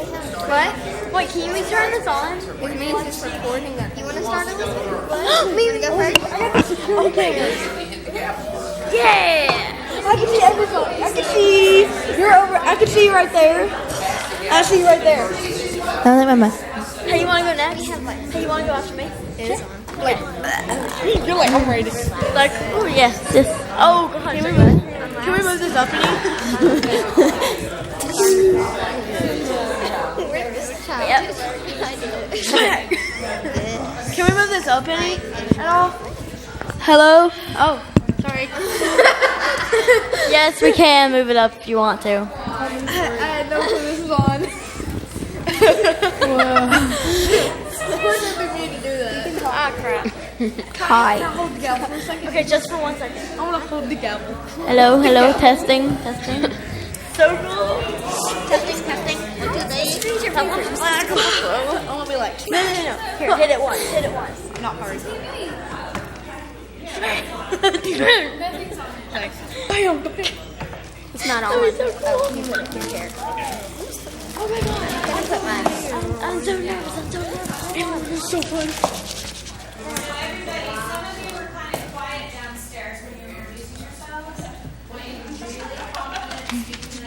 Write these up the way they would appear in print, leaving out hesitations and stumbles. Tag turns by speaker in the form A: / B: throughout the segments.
A: What? Wait, can we turn this on? It means it's recording. You want to start it? Me want to go first?
B: Okay.
A: Yeah!
B: I can see everybody. I can see you're over. I can see you right there. I see you right there.
A: Hey, you want to go next? Hey, you want to go after me? It is on.
B: Like, you're like, I'm ready.
A: Like, oh yeah, this. Oh god. Can we move this up any? Yep. Can we move this up any at all? Hello? Oh, sorry. Yes, we can move it up if you want to.
B: I had no clue this was on. Of course, I've been meaning to do that.
A: Ah, crap.
B: Hi. Can I hold the gavel for a second?
A: Okay, just for 1 second.
B: I want to hold the gavel.
A: Hello, testing. So cool. Testing. I want to be like, no. Here, hit it once.
B: Not hard. Bam.
A: It's not on. So cool. Oh, you put it here. Oh my god. I'm going to put mine. I'm so nervous.
B: It was so fun.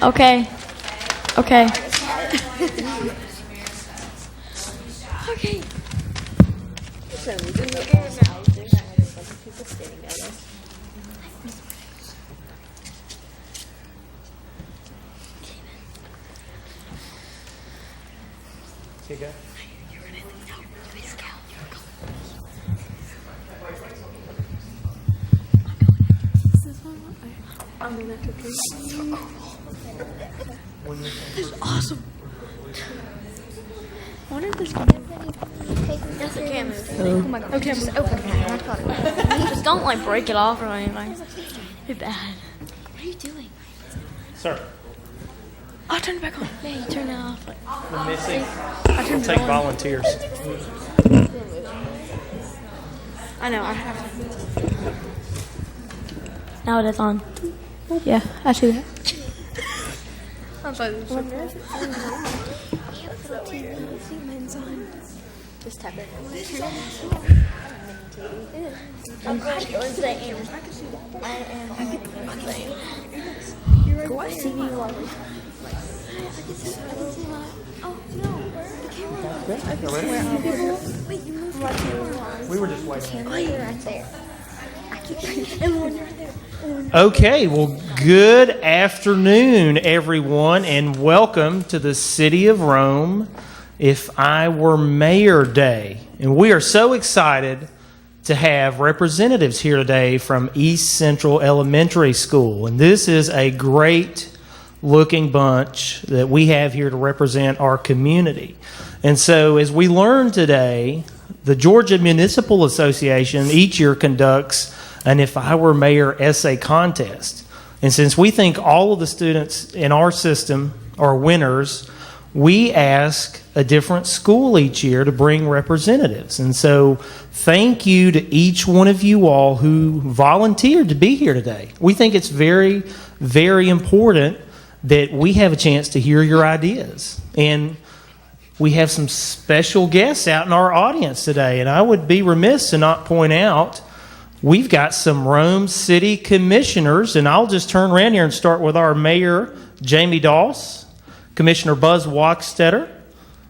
A: Okay. Okay.
C: Okay, go.
B: This is awesome. I wonder if this can
A: Yes, it can move.
B: Oh my god. Okay, just open it.
A: Just don't like break it off or anything. It'd be bad. What are you doing?
C: Sir,
B: I'll turn it back on.
A: Yeah, you turn it off. Like,
C: we're missing.
B: I'll turn
C: We'll
B: it
C: take
B: on.
C: volunteers.
B: I know, I have to.
A: now it is on. Yeah, I see that.
B: I'm sorry.
A: Just tap it. I'm glad you're saying. I am. Go watch TV while we. Oh no! The camera. Wait, you moved the camera.
C: We were just waiting.
A: Oh, you're right there. I keep and when you're there.
C: Okay, well, good afternoon, everyone, and welcome to the City of Rome, If I Were Mayor Day. And we are so excited to have representatives here today from East Central Elementary School. And this is a great looking bunch that we have here to represent our community. And so as we learn today, the Georgia Municipal Association each year conducts an If I Were Mayor essay contest. And since we think all of the students in our system are winners, we ask a different school each year to bring representatives. And so thank you to each one of you all who volunteered to be here today. We think it's very, very important that we have a chance to hear your ideas. And we have some special guests out in our audience today. And I would be remiss to not point out we've got some Rome City Commissioners, and I'll just turn around here and start with our Mayor, Jamie Doss, Commissioner Buzz Wachstetter.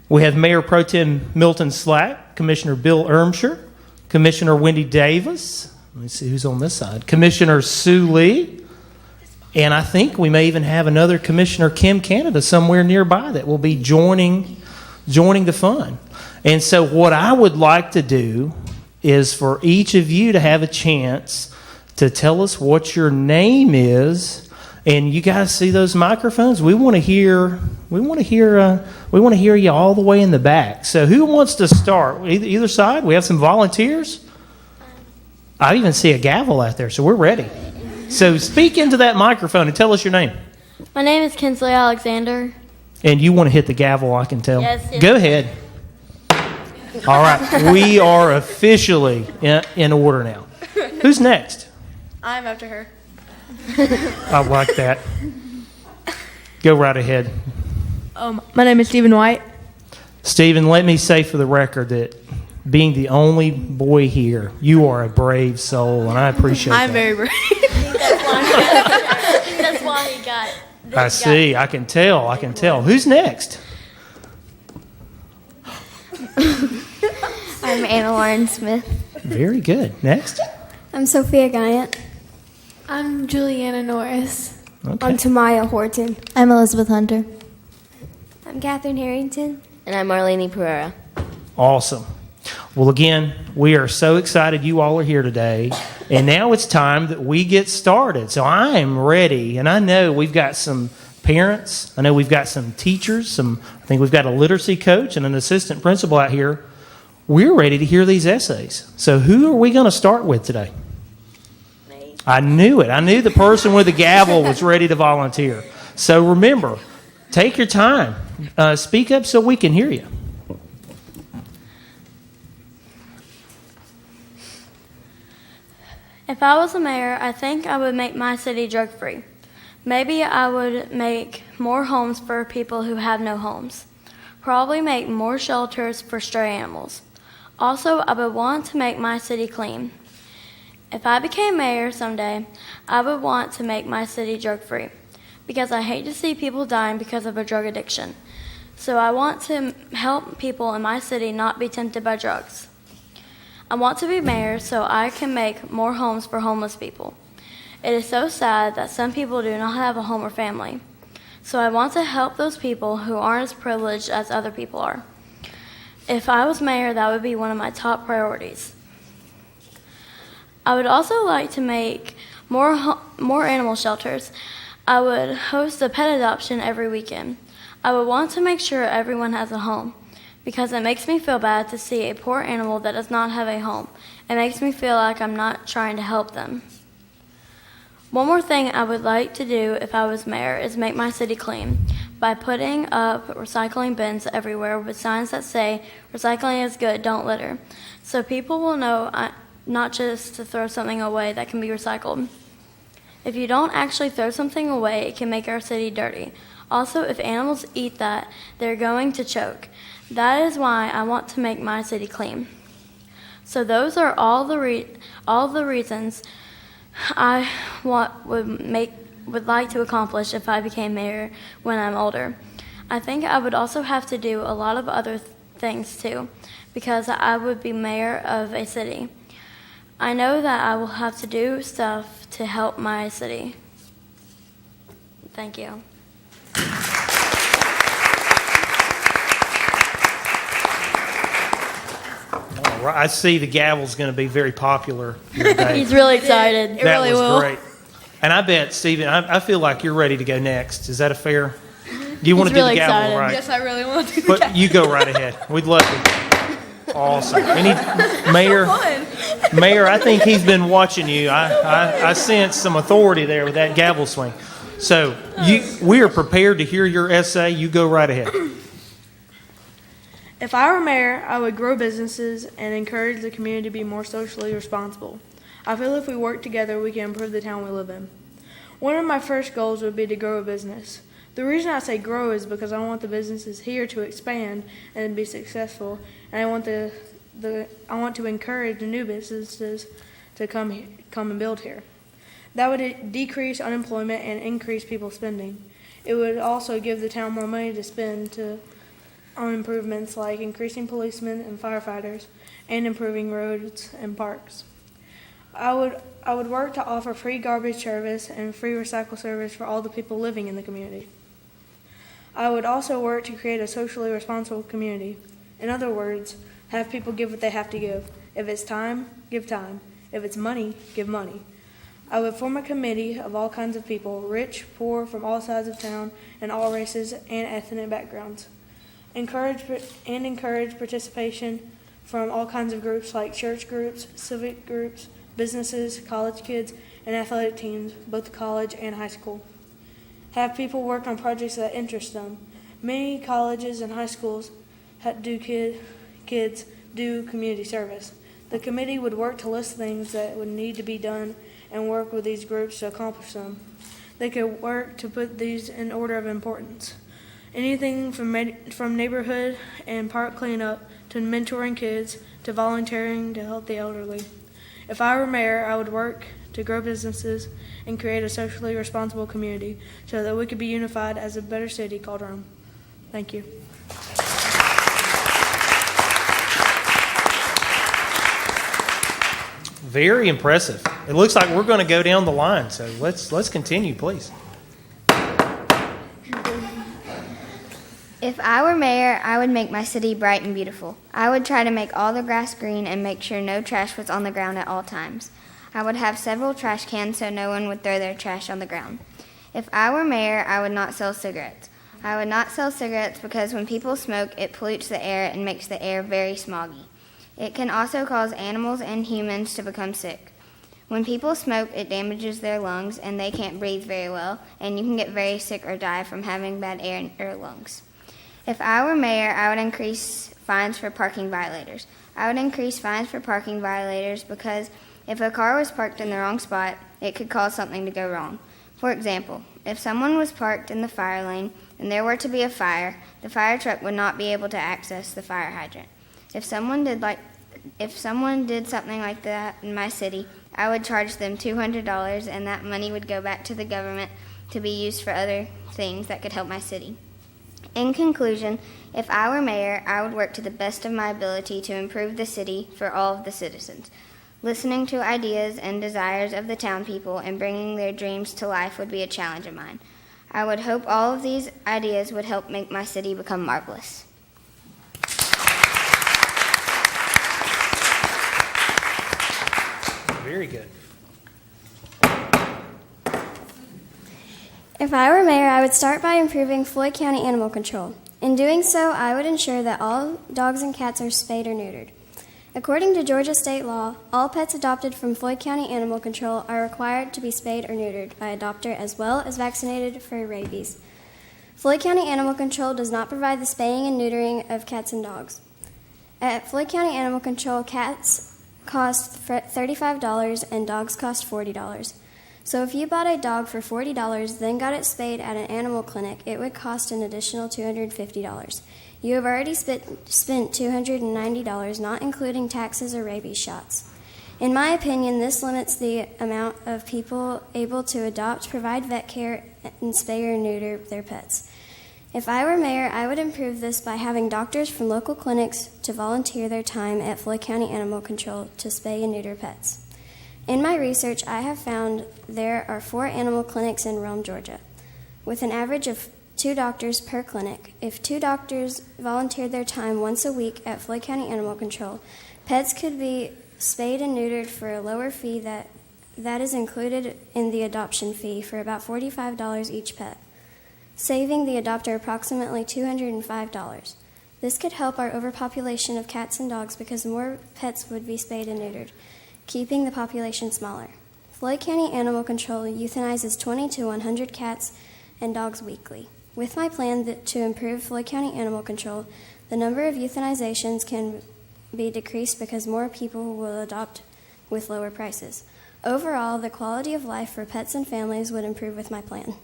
C: We have Mayor Pro Tem Milton Slack, Commissioner Bill Ermsher, Commissioner Wendy Davis. Let me see who's on this side. Commissioner Sue Lee. And I think we may even have another Commissioner Kim Canada somewhere nearby that will be joining the fun. And so what I would like to do is for each of you to have a chance to tell us what your name is. And you guys see those microphones? We want to hear you all the way in the back. So who wants to start? Either side? We have some volunteers. I even see a gavel out there, so we're ready. So speak into that microphone and tell us your name.
A: My name is Kinsley Alexander.
C: And you want to hit the gavel, I can tell.
A: Yes.
C: Go ahead. All right, we are officially in order now. Who's next?
B: I'm after her.
C: I like that. Go right ahead.
B: My name is Stephen White.
C: Stephen, let me say for the record that being the only boy here, you are a brave soul, and I appreciate that.
B: I'm very brave.
A: That's why he got.
C: I see. I can tell. Who's next?
D: I'm Anna Lauren Smith.
C: Very good. Next.
D: I'm Sophia Guyant.
E: I'm Juliana Norris.
C: Okay.
D: I'm Tamaya Horton.
F: I'm Elizabeth Hunter.
D: I'm Catherine Harrington.
F: And I'm Marlene Pereira.
C: Awesome. Well, again, we are so excited you all are here today. And now it's time that we get started. So I am ready. And I know we've got some parents. I know we've got some teachers. I think we've got a literacy coach and an assistant principal out here. We're ready to hear these essays. So who are we going to start with today?
A: Me.
C: I knew it. I knew the person with the gavel was ready to volunteer. So remember, take your time. Speak up so we can hear you.
A: If I was a mayor, I think I would make my city drug-free. Maybe I would make more homes for people who have no homes. Probably make more shelters for stray animals. Also, I would want to make my city clean. If I became mayor someday, I would want to make my city drug-free because I hate to see people dying because of a drug addiction. So I want to help people in my city not be tempted by drugs. I want to be mayor so I can make more homes for homeless people. It is so sad that some people do not have a home or family. So I want to help those people who aren't as privileged as other people are. If I was mayor, that would be one of my top priorities. I would also like to make more animal shelters. I would host a pet adoption every weekend. I would want to make sure everyone has a home because it makes me feel bad to see a poor animal that does not have a home. It makes me feel like I'm not trying to help them. One more thing I would like to do if I was mayor is make my city clean by putting up recycling bins everywhere with signs that say, "Recycling is good, don't litter," so people will know not just to throw something away that can be recycled. If you don't actually throw something away, it can make our city dirty. Also, if animals eat that, they're going to choke. That is why I want to make my city clean. So those are all the reasons I would like to accomplish if I became mayor when I'm older. I think I would also have to do a lot of other things too, because I would be mayor of a city. I know that I will have to do stuff to help my city. Thank you.
C: All right. I see the gavel's going to be very popular here today.
A: He's really excited.
C: That was great. And I bet, Stephen, I feel like you're ready to go next. Is that a fair? Do you want to do
A: really
C: the gavel,
A: excited.
C: right?
B: Yes, I really want to.
C: But you go right ahead. We'd love to. Awesome. Mayor, I think he's been watching you. I sense some authority there with that gavel swing. So we are prepared to hear your essay. You go right ahead.
B: If I were mayor, I would grow businesses and encourage the community to be more socially responsible. I feel if we work together, we can improve the town we live in. One of my first goals would be to grow a business. The reason I say grow is because I want the businesses here to expand and be successful, and I want to encourage the new businesses to come and build here. That would decrease unemployment and increase people spending. It would also give the town more money to spend on improvements like increasing policemen and firefighters and improving roads and parks. I would work to offer free garbage service and free recycle service for all the people living in the community. I would also work to create a socially responsible community. In other words, have people give what they have to give. If it's time, give time. If it's money, give money. I would form a committee of all kinds of people, rich, poor, from all sides of town, and all races and ethnic backgrounds. Encourage participation from all kinds of groups like church groups, civic groups, businesses, college kids, and athletic teams, both college and high school. Have people work on projects that interest them. Many colleges and high schools kids do community service. The committee would work to list things that would need to be done and work with these groups to accomplish them. They could work to put these in order of importance. Anything from neighborhood and park cleanup to mentoring kids to volunteering to help the elderly. If I were mayor, I would work to grow businesses and create a socially responsible community so that we could be unified as a better city called Rome. Thank you.
C: Very impressive. It looks like we're going to go down the line, so let's continue, please.
D: If I were mayor, I would make my city bright and beautiful. I would try to make all the grass green and make sure no trash was on the ground at all times. I would have several trash cans so no one would throw their trash on the ground. If I were mayor, I would not sell cigarettes. I would not sell cigarettes because when people smoke, it pollutes the air and makes the air very smoggy. It can also cause animals and humans to become sick. When people smoke, it damages their lungs and they can't breathe very well, and you can get very sick or die from having bad air in your lungs. If I were mayor, I would increase fines for parking violators. I would increase fines for parking violators because if a car was parked in the wrong spot, it could cause something to go wrong. For example, if someone was parked in the fire lane and there were to be a fire, the fire truck would not be able to access the fire hydrant. If someone did something like that in my city, I would charge them $200 and that money would go back to the government to be used for other things that could help my city. In conclusion, if I were mayor, I would work to the best of my ability to improve the city for all of the citizens. Listening to ideas and desires of the town people and bringing their dreams to life would be a challenge of mine. I would hope all of these ideas would help make my city become marvelous.
C: Very good.
D: If I were mayor, I would start by improving Floyd County animal control. In doing so, I would ensure that all dogs and cats are spayed or neutered. According to Georgia state law, all pets adopted from Floyd County Animal Control are required to be spayed or neutered by a doctor as well as vaccinated for rabies. Floyd County Animal Control does not provide the spaying and neutering of cats and dogs. At Floyd County Animal Control, cats cost $35 and dogs cost $40. So if you bought a dog for $40, then got it spayed at an animal clinic, it would cost an additional $250. You have already spent $290, not including taxes or rabies shots. In my opinion, this limits the amount of people able to adopt, provide vet care, and spay or neuter their pets. If I were mayor, I would improve this by having doctors from local clinics to volunteer their time at Floyd County Animal Control to spay and neuter pets. In my research, I have found there are 4 animal clinics in Rome, Georgia, with an average of 2 doctors per clinic. If 2 doctors volunteered their time once a week at Floyd County Animal Control, pets could be spayed and neutered for a lower fee that is included in the adoption fee for about $45 each pet, saving the adopter approximately $205. This could help our overpopulation of cats and dogs because more pets would be spayed and neutered, keeping the population smaller. Floyd County Animal Control euthanizes 20 to 100 cats and dogs weekly. With my plan to improve Floyd County Animal Control, the number of euthanizations can be decreased because more people will adopt with lower prices. Overall, the quality of life for pets and families would improve with my plan.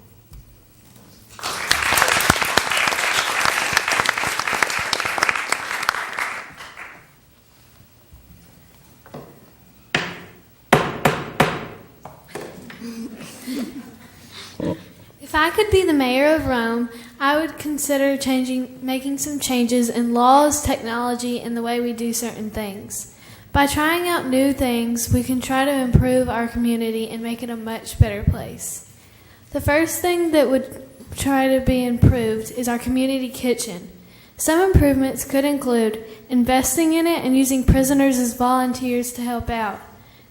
E: If I could be the mayor of Rome, I would consider making some changes in laws, technology, and the way we do certain things. By trying out new things, we can try to improve our community and make it a much better place. The first thing that would try to be improved is our community kitchen. Some improvements could include investing in it and using prisoners as volunteers to help out.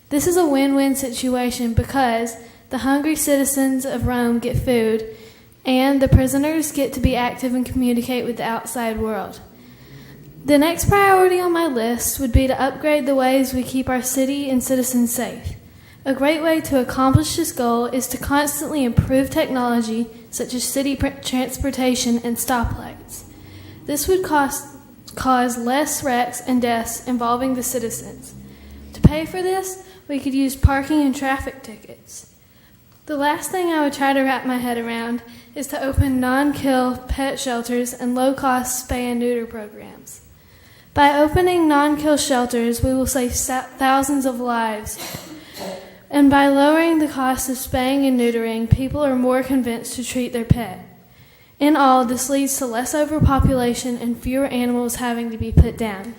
E: This is a win-win situation because the hungry citizens of Rome get food, and the prisoners get to be active and communicate with the outside world. The next priority on my list would be to upgrade the ways we keep our city and citizens safe. A great way to accomplish this goal is to constantly improve technology, such as city transportation and stoplights. This would cause less wrecks and deaths involving the citizens. To pay for this, we could use parking and traffic tickets. The last thing I would try to wrap my head around is to open non-kill pet shelters and low-cost spay and neuter programs. By opening non-kill shelters, we will save thousands of lives. And by lowering the cost of spaying and neutering, people are more convinced to treat their pet. In all, this leads to less overpopulation and fewer animals having to be put down.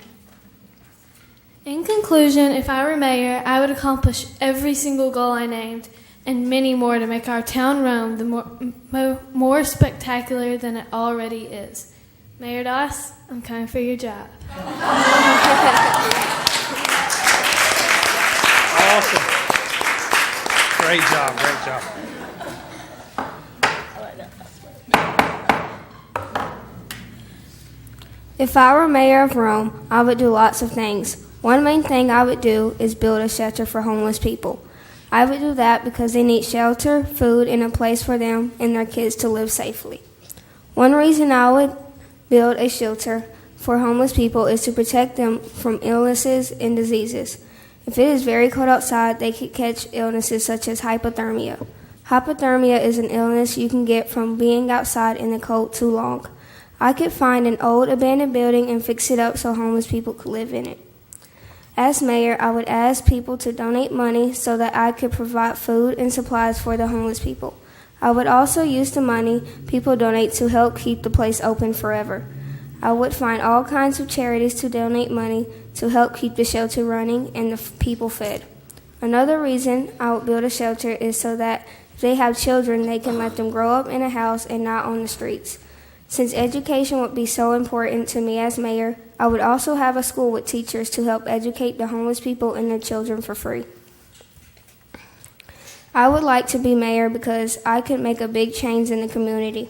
E: In conclusion, if I were mayor, I would accomplish every single goal I named and many more to make our town Rome the more spectacular than it already is. Mayor Doss, I'm coming for your job.
C: Awesome. Great job, great job.
G: If I were mayor of Rome, I would do lots of things. One main thing I would do is build a shelter for homeless people. I would do that because they need shelter, food, and a place for them and their kids to live safely. One reason I would build a shelter for homeless people is to protect them from illnesses and diseases. If it is very cold outside, they could catch illnesses such as hypothermia. Hypothermia is an illness you can get from being outside in the cold too long. I could find an old abandoned building and fix it up so homeless people could live in it. As mayor, I would ask people to donate money so that I could provide food and supplies for the homeless people. I would also use the money people donate to help keep the place open forever. I would find all kinds of charities to donate money to help keep the shelter running and the people fed. Another reason I would build a shelter is so that if they have children, they can let them grow up in a house and not on the streets. Since education would be so important to me as mayor, I would also have a school with teachers to help educate the homeless people and their children for free. I would like to be mayor because I could make a big change in the community.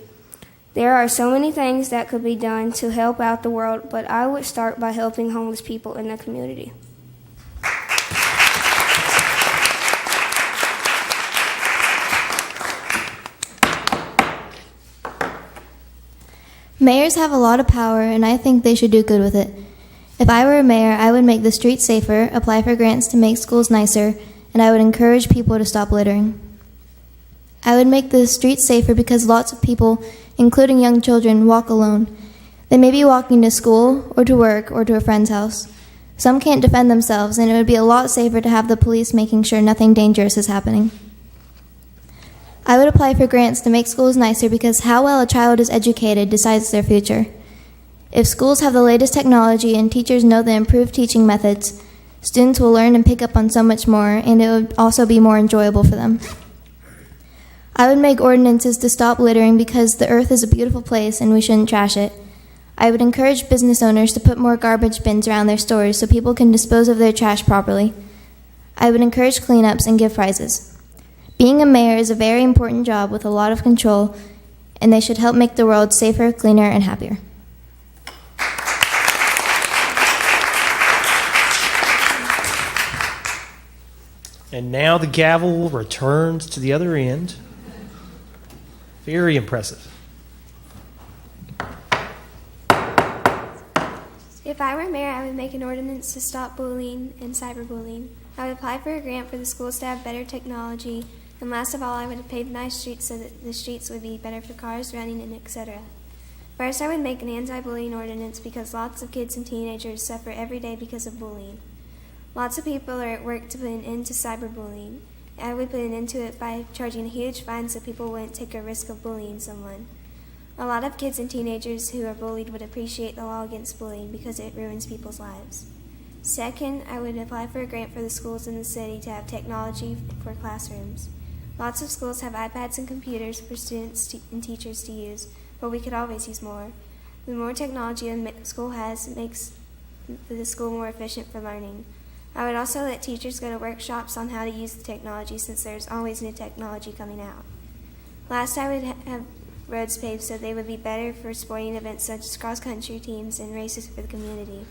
G: There are so many things that could be done to help out the world, but I would start by helping homeless people in the community.
F: Mayors have a lot of power, and I think they should do good with it. If I were a mayor, I would make the streets safer, apply for grants to make schools nicer, and I would encourage people to stop littering. I would make the streets safer because lots of people, including young children, walk alone. They may be walking to school, or to work, or to a friend's house. Some can't defend themselves, and it would be a lot safer to have the police making sure nothing dangerous is happening. I would apply for grants to make schools nicer because how well a child is educated decides their future. If schools have the latest technology and teachers know the improved teaching methods, students will learn and pick up on so much more, and it would also be more enjoyable for them. I would make ordinances to stop littering because the earth is a beautiful place and we shouldn't trash it. I would encourage business owners to put more garbage bins around their stores so people can dispose of their trash properly. I would encourage cleanups and give prizes. Being a mayor is a very important job with a lot of control, and they should help make the world safer, cleaner, and happier.
C: And now the gavel returns to the other end. Very impressive.
D: If I were mayor, I would make an ordinance to stop bullying and cyberbullying. I would apply for a grant for the schools to have better technology, and last of all, I would pave nice streets so that the streets would be better for cars, running, and etc. First, I would make an anti-bullying ordinance because lots of kids and teenagers suffer every day because of bullying. Lots of people are at work to put an end to cyberbullying. I would put an end to it by charging a huge fine so people wouldn't take a risk of bullying someone. A lot of kids and teenagers who are bullied would appreciate the law against bullying because it ruins people's lives. Second, I would apply for a grant for the schools in the city to have technology for classrooms. Lots of schools have iPads and computers for students and teachers to use, but we could always use more. The more technology a school has makes the school more efficient for learning. I would also let teachers go to workshops on how to use the technology since there's always new technology coming out. Last, I would have roads paved so they would be better for sporting events such as cross-country teams and races for the community.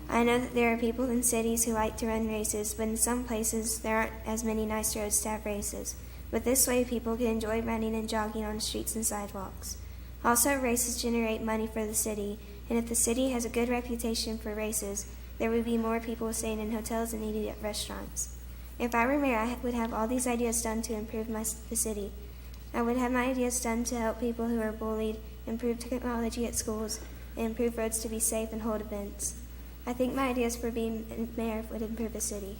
D: I know that there are people in cities who like to run races, but in some places there aren't as many nice roads to have races. But this way people can enjoy running and jogging on streets and sidewalks. Also, races generate money for the city, and if the city has a good reputation for races, there would be more people staying in hotels and eating at restaurants.
H: If I were mayor, I would have all these ideas done to improve the city. I would have my ideas done to help people who are bullied, improve technology at schools, and improve roads to be safe and hold events. I think my ideas for being mayor would improve the city.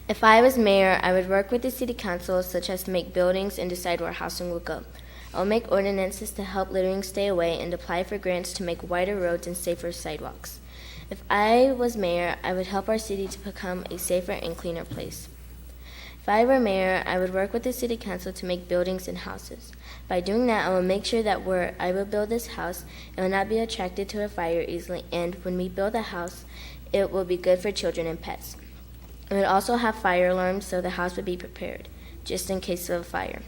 I: If I was mayor, I would work with the city council, such as to make buildings and decide where housing will go. I will make ordinances to help littering stay away and apply for grants to make wider roads and safer sidewalks. If I was mayor, I would help our city to become a safer and cleaner place. If I were mayor, I would work with the city council to make buildings and houses. By doing that, I will make sure that where I will build this house, it will not be attracted to a fire easily, and when we build a house, it will be good for children and pets. It would also have fire alarms so the house would be prepared, just in case of a fire.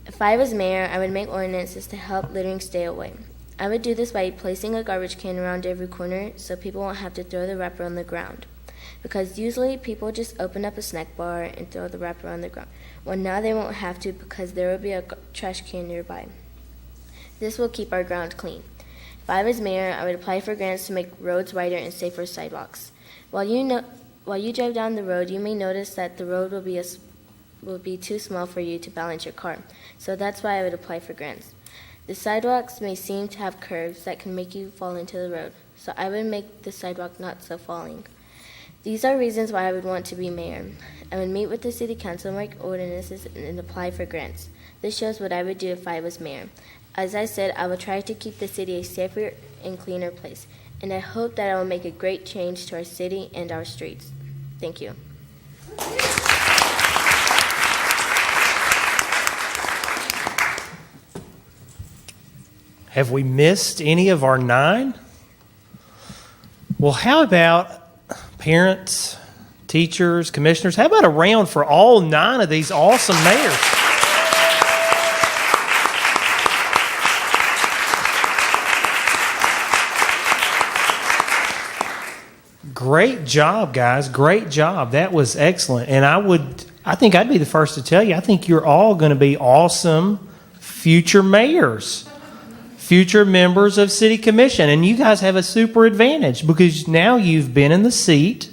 I: If I was mayor, I would make ordinances to help littering stay away. I would do this by placing a garbage can around every corner so people won't have to throw the wrapper on the ground. Because usually people just open up a snack bar and throw the wrapper on the ground. Well, now they won't have to because there will be a trash can nearby. This will keep our ground clean. If I was mayor, I would apply for grants to make roads wider and safer sidewalks. While you drive down the road, you may notice that the road will be too small for you to balance your car. So that's why I would apply for grants. The sidewalks may seem to have curves that can make you fall into the road. So I would make the sidewalk not so falling. These are reasons why I would want to be mayor. I would meet with the city council, make ordinances, and apply for grants. This shows what I would do if I was mayor. As I said, I will try to keep the city a safer and cleaner place. And I hope that I will make a great change to our city and our streets. Thank you.
C: Have we missed any of our 9? Well, how about parents, teachers, commissioners? How about a round for all 9 of these awesome mayors? Great job, guys. Great job. That was excellent. And I think I'd be the first to tell you, I think you're all going to be awesome future mayors, future members of city commission. And you guys have a super advantage because now you've been in the seat.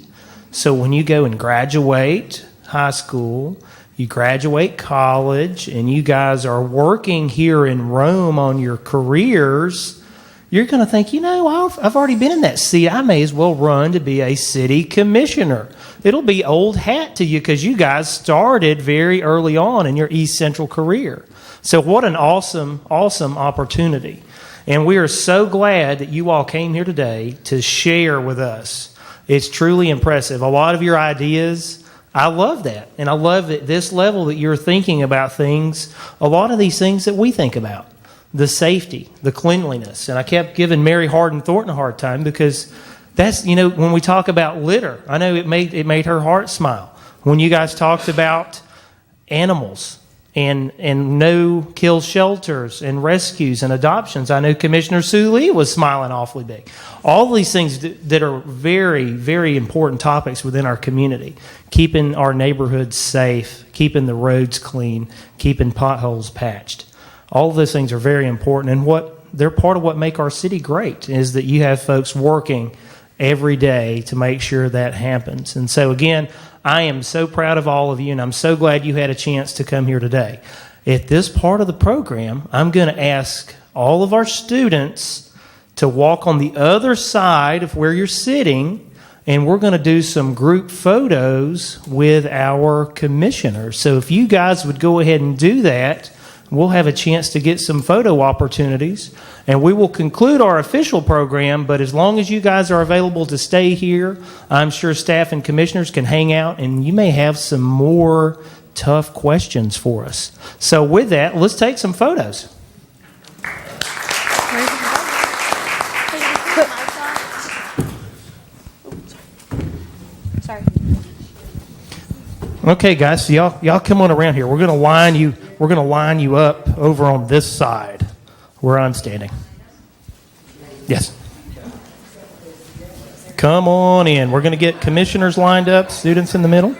C: So when you go and graduate high school, you graduate college, and you guys are working here in Rome on your careers, you're going to think, I've already been in that seat. I may as well run to be a city commissioner. It'll be old hat to you because you guys started very early on in your East Central career. So what an awesome, awesome opportunity. And we are so glad that you all came here today to share with us. It's truly impressive. A lot of your ideas, I love that. And I love at this level that you're thinking about things, a lot of these things that we think about. The safety, the cleanliness. And I kept giving Mary Hardin Thornton a hard time because that's, when we talk about litter, I know it made her heart smile. When you guys talked about animals and no-kill shelters and rescues and adoptions, I know Commissioner Sue Lee was smiling awfully big. All these things that are very, very important topics within our community. Keeping our neighborhoods safe, keeping the roads clean, keeping potholes patched. All of those things are very important, and they're part of what make our city great is that you have folks working every day to make sure that happens. And so again, I am so proud of all of you, and I'm so glad you had a chance to come here today. At this part of the program, I'm going to ask all of our students to walk on the other side of where you're sitting, and we're going to do some group photos with our commissioners. So if you guys would go ahead and do that, we'll have a chance to get some photo opportunities, and we will conclude our official program, but as long as you guys are available to stay here, I'm sure staff and commissioners can hang out, and you may have some more tough questions for us. So with that, let's take some photos.
B: Sorry.
C: Okay, guys, so y'all come on around here. We're going to line you up over on this side where I'm standing. Yes. Come on in. We're going to get commissioners lined up, students in the middle.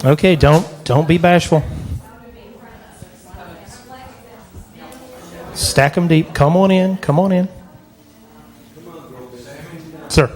C: Okay, don't be bashful. Stack them deep. Come on in. Come on in. Sir.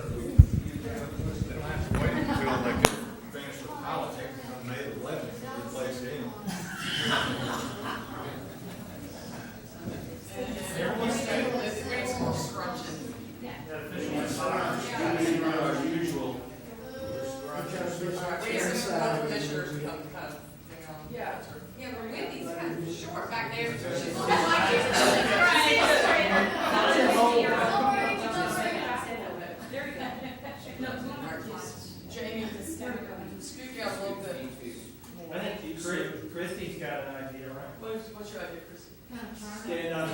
C: Christy's got an idea, right?
J: What's your idea, Chrissy?
C: Stand on.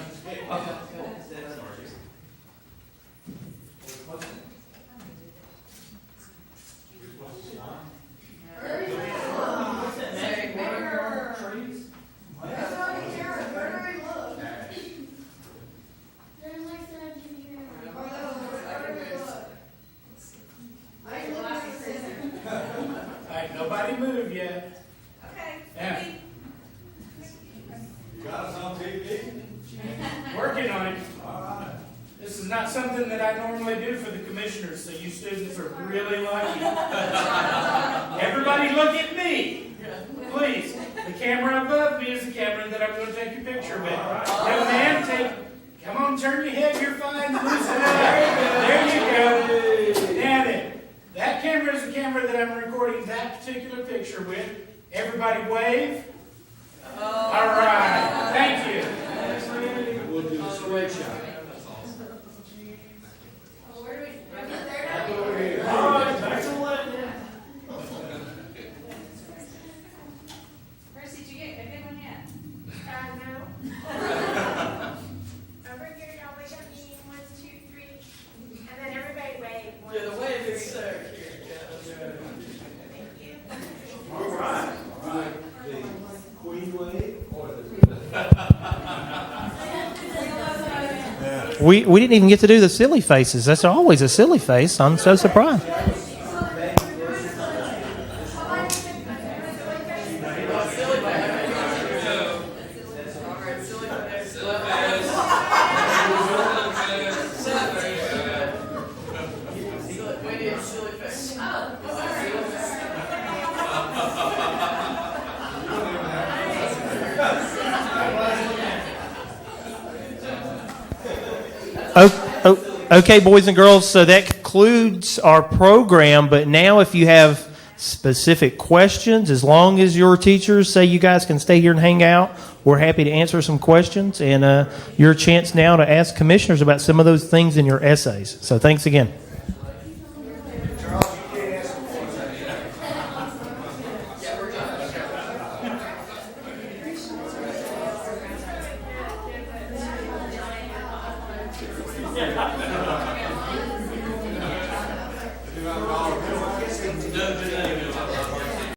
C: Nobody move yet.
J: Okay.
C: Yeah.
J: Got us on TV.
C: Working on it. This is not something that I normally do for the commissioners, so you students are really lucky. Everybody look at me. Please. The camera above me is the camera that I'm going to take your picture with. Young man, come on, turn your head, you're fine. There you go. Now then, that camera is the camera that I'm recording that particular picture with. Everybody wave. All right. Thank you.
J: We'll do the straight shot.
K: Percy, did you get a good one yet?
H: No. Over here, y'all wake up me. 1, 2, 3. And then everybody wave. One,
J: Yeah, the wave is
H: two,
J: there.
H: three. Thank you.
J: All right. All right. The queen wave or the...
C: We didn't even get to do the silly faces. That's always a silly face. I'm so surprised. Okay, boys and girls, so that concludes our program. But now if you have specific questions, as long as your teachers say you guys can stay here and hang out, we're happy to answer some questions. And your chance now to ask commissioners about some of those things in your essays. So thanks again.
J: Yeah.